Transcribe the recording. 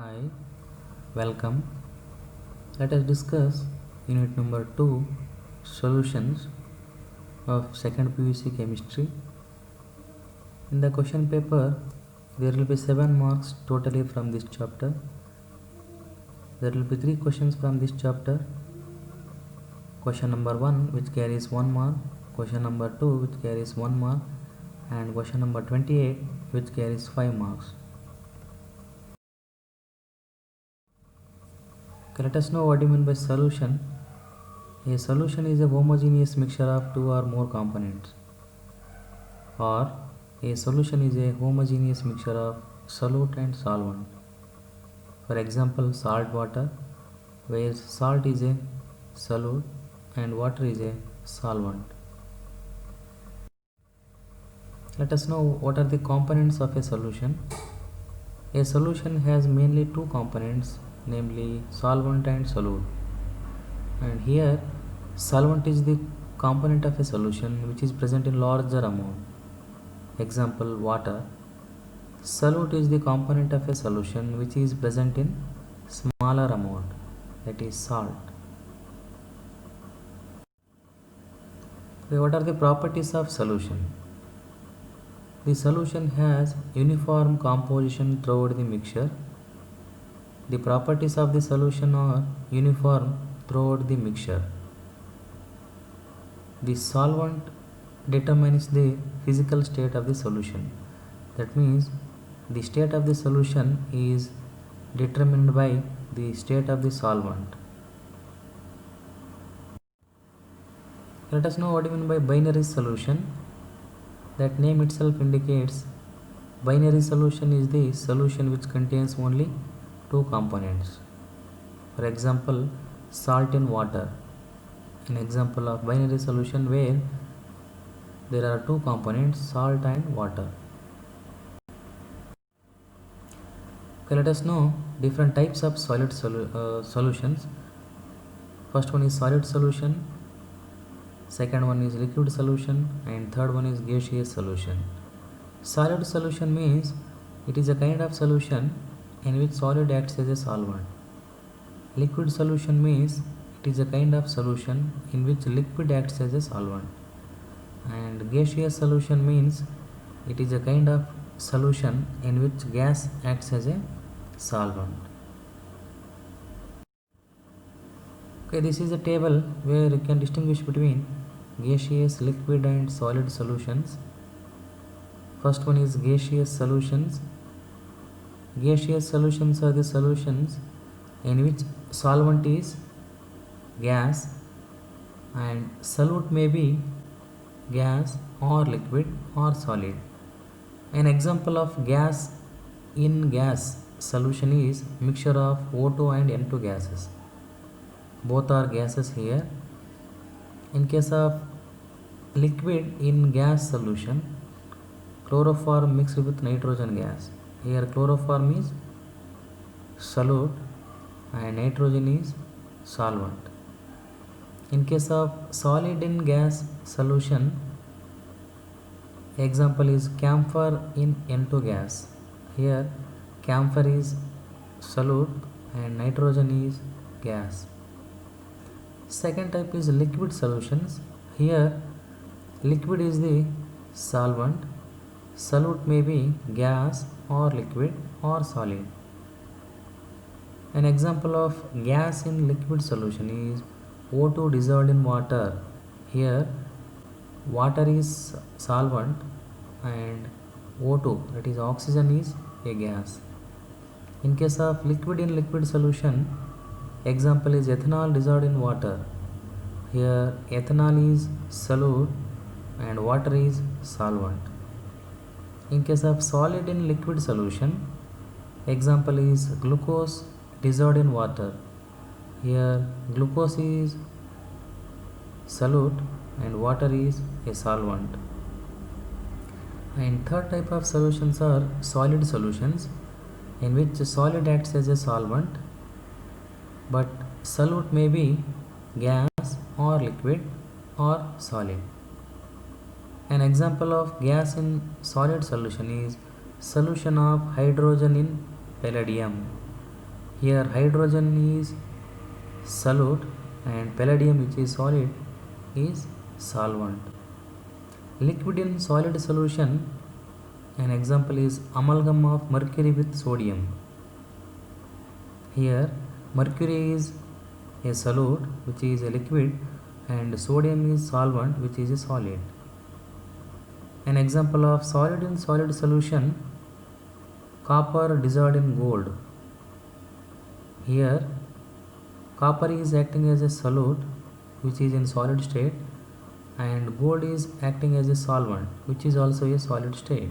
Hi, welcome. Let us discuss unit number 2 solutions of second PUC chemistry. In the question paper, there will be 7 marks totally from this chapter. There will be 3 questions from this chapter. Question number 1 which carries 1 mark, question number 2 which carries 1 mark, and question number 28 which carries 5 marks. Okay, let us know what you mean by solution. A solution is a homogeneous mixture of two or more components, or a solution is a homogeneous mixture of solute and solvent. For example, salt water, where salt is a solute and water is a solvent. Let us know what are the components of a solution. A solution has mainly two components, namely solvent and solute. And here solvent is the component of a solution which is present in larger amount. Example, water. Solute is the component of a solution which is present in smaller amount, that is salt. What are the properties of solution? The solution has uniform composition throughout the mixture. The properties of the solution are uniform throughout the mixture. The solvent determines the physical state of the solution. That means the state of the solution is determined by the state of the solvent. Let us know what you mean by binary solution. That name itself indicates binary solution is the solution which contains only two components. For example, salt in water. An example of binary solution where there are two components, salt and water. Okay, let us know different types of solid solutions. First one is solid solution, second one is liquid solution, and third one is gaseous solution. Solid solution means it is a kind of solution in which solid acts as a solvent. Liquid solution means it is a kind of solution in which liquid acts as a solvent. And gaseous solution means it is a kind of solution in which gas acts as a solvent. Okay, this is a table where you can distinguish between gaseous, liquid and solid solutions. First one is gaseous solutions. Gaseous solutions are the solutions in which solvent is gas and solute may be gas or liquid or solid. An example of gas in gas solution is mixture of O2 and N2 gases. Both are gases here. In case of liquid in gas solution, chloroform mixed with nitrogen gas. Here chloroform is solute and nitrogen is solvent. In case of solid in gas solution, example is camphor in N2 gas. Here camphor is solute and nitrogen is gas. Second type is liquid solutions. Here liquid is the solvent, solute may be gas or liquid or solid. An example of gas in liquid solution is O2 dissolved in water. Here water is solvent and O2, that is oxygen, is a gas. In case of liquid in liquid solution, example is ethanol dissolved in water. Here ethanol is solute and water is solvent. In case of solid in liquid solution, example is glucose dissolved in water. Here glucose is solute and water is a solvent. And third type of solutions are solid solutions, in which solid acts as a solvent but solute may be gas or liquid or solid. An example of gas in solid solution is solution of hydrogen in palladium. Here hydrogen is solute and palladium, which is solid, is solvent. Liquid in solid solution, an example is amalgam of mercury with sodium. Here mercury is a solute, which is a liquid, and sodium is solvent, which is a solid. An example of solid in solid solution, copper dissolved in gold. Here copper is acting as a solute, which is in solid state, and gold is acting as a solvent, which is also a solid state.